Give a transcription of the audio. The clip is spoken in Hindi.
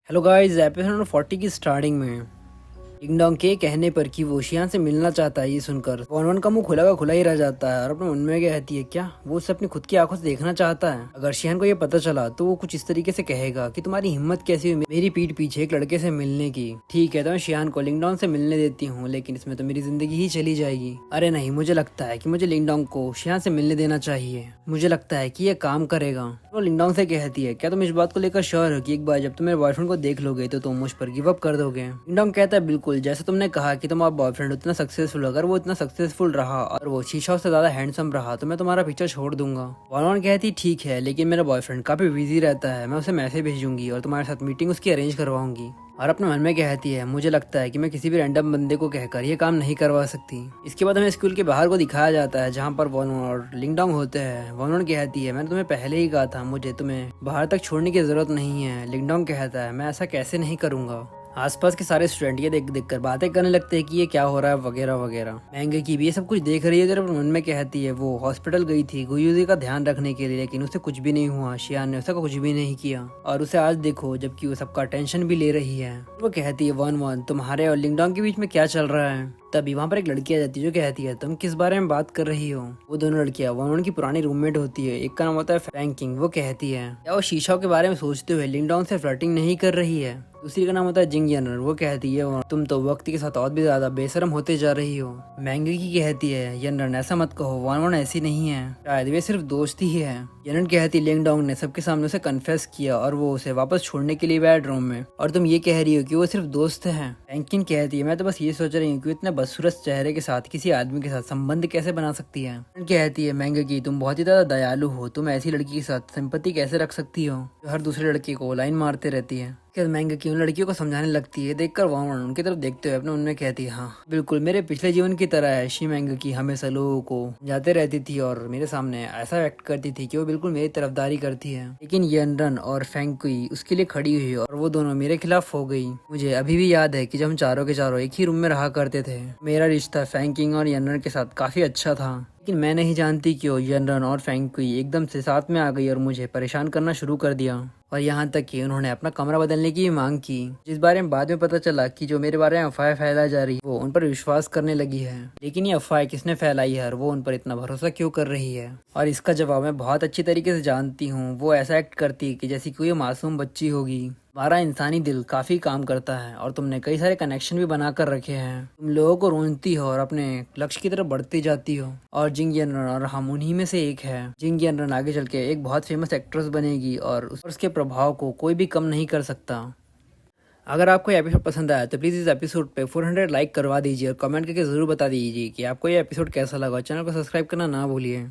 हेलो गाइस, एपिसोड नंबर 40 की स्टार्टिंग में डिंग डोंग के कहने पर कि वो शियान से मिलना चाहता है, ये सुनकर वन वन का मुंह खुला का खुला ही रह जाता है और अपने मन में कहती है क्या वो उसे अपनी खुद की आंखों से देखना चाहता है। अगर शियान को ये पता चला तो वो कुछ इस तरीके से कहेगा कि तुम्हारी हिम्मत कैसी हुई मेरी पीठ पीछे एक लड़के से मिलने की। ठीक है तो मैं शियान को लिंग डोंग से मिलने देती हूँ, लेकिन इसमें तो मेरी जिंदगी ही चली जाएगी। अरे नहीं, मुझे लगता है कि मुझे लिंग डोंग को शियान से मिलने देना चाहिए। मुझे लगता है कि ये काम करेगा। वो लिंग डोंग से कहती है क्या तुम इस बात को लेकर श्योर हो कि एक बार जब तुम मेरे बॉयफ्रेंड को देख लोगे तो तुम मुझ पर गिव अप कर दोगे। लिंग डोंग कहता है बिल्कुल, जैसे तुमने कहा कि तुम्हारा बॉयफ्रेंड उतना सक्सेसफुल, अगर वो इतना सक्सेसफुल रहा और वो शीशा से ज्यादा हैंडसम रहा तो मैं तुम्हारा पीछा छोड़ दूंगा। वॉन कहती ठीक है, लेकिन मेरा बॉयफ्रेंड काफी बिजी रहता है, मैं उसे मैसेज भेजूंगी और तुम्हारे साथ मीटिंग उसकी अरेंज करवाऊंगी। और अपने मन में कहती है मुझे लगता है कि मैं किसी भी रैंडम बंदे को कहकर ये काम नहीं करवा सकती। इसके बाद हमें स्कूल के बाहर को दिखाया जाता है जहाँ पर वॉन और लिंग डोंग होते हैं। वॉन कहती है मैंने तुम्हें पहले ही कहा था मुझे तुम्हें बाहर तक छोड़ने की जरूरत नहीं है। लिंग डोंग कहता है मैं ऐसा कैसे नहीं करूंगा। आसपास के सारे स्टूडेंट ये देख कर बातें करने लगते हैं कि ये क्या हो रहा है वगैरह वगैरह। महंगे की भी ये सब कुछ देख रही है, जब मन में कहती है वो हॉस्पिटल गई थी गुयुजी का ध्यान रखने के लिए, लेकिन उसे कुछ भी नहीं हुआ। शियान ने उसका कुछ भी नहीं किया और उसे आज देखो जबकि वो सबका टेंशन भी ले रही है। वो कहती है वन वन तुम्हारे और लिंग डोंग के बीच में क्या चल रहा है। तभी वहाँ पर एक लड़की आ जाती है जो कहती है तुम किस बारे में बात कर रही हो। वो दोनों लड़कियां वन की पुरानी रूममेट होती है, एक का नाम होता है फ्रैंकिंग। वो कहती है क्या वो शीशा के बारे में सोचते हुए लिंग डोंग से फ्लर्टिंग नहीं कर रही है। दूसरी का नाम होता है जिंग यनर। वो कहती है तुम तो वक्त के साथ और भी ज्यादा बेशरम होते जा रही हो। मैंगे की कहती है यनर ऐसा मत कहो, वन वन ऐसी नहीं है, शायद वे सिर्फ दोस्त ही है। यनर कहती लिंग डोंग ने सबके सामने उसे कन्फेस किया और वो उसे वापस छोड़ने के लिए बेडरूम में, और तुम ये कह रही हो कि वो सिर्फ दोस्त है। फ्रैंकिन कहती है मैं तो बस ये सोच रही हूँ कि इतने बदसूरत चेहरे के साथ किसी आदमी के साथ संबंध कैसे बना सकती है। कहती है मैंगे की तुम बहुत ही ज्यादा दयालु हो, तुम ऐसी लड़की के साथ सिंपैथी कैसे रख सकती हो जो हर दूसरे लड़के को लाइन मारते रहती है। महंगे की उन लड़कियों को समझाने लगती है। देखकर वॉन उनकी तरफ देखते हुए अपने उनमें कहती है हाँ बिल्कुल मेरे पिछले जीवन की तरह है। शी मैंगे की हमेशा लोगों को जाते रहती थी और मेरे सामने ऐसा एक्ट करती थी कि वो बिल्कुल मेरी तरफदारी करती है, लेकिन यनरन और फैंकुई उसके लिए खड़ी हुई और वो दोनों मेरे खिलाफ हो गई। मुझे अभी भी याद है कि जब हम चारों के चारों एक ही रूम में रहा करते थे, मेरा रिश्ता फैंकिंग और यनरन के साथ काफी अच्छा था, लेकिन मैं नहीं जानती क्यों यनरन और फैंकुई एकदम से साथ में आ गई और मुझे परेशान करना शुरू कर दिया। और यहाँ तक कि उन्होंने अपना कमरा बदलने की भी मांग की, जिस बारे में बाद में पता चला कि जो मेरे बारे में अफवाह फैलाई जा रही है वो उन पर विश्वास करने लगी है। लेकिन ये अफवाह किसने फैलाई है और वो उन पर इतना भरोसा क्यों कर रही है, और इसका जवाब मैं बहुत अच्छी तरीके से जानती हूँ। वो ऐसा एक्ट करती है कि जैसी कोई मासूम बच्ची होगी। हमारा इंसानी दिल काफी काम करता है और तुमने कई सारे कनेक्शन भी बना कर रखे हैं। तुम लोगों को रोनती हो और अपने लक्ष्य की तरफ बढ़ती जाती हो, और जिंग यनरन और हम उन्हीं में से एक है। जिंग यनरन आगे चल के एक बहुत फेमस एक्ट्रेस बनेगी और उसके प्रभाव को कोई भी कम नहीं कर सकता। अगर आपको ये एपिसोड पसंद आया तो प्लीज़ इस एपिसोड पे 400 लाइक करवा दीजिए और कमेंट करके ज़रूर बता दीजिए कि आपको ये एपिसोड कैसा लगा। चैनल को सब्सक्राइब करना ना भूलिए।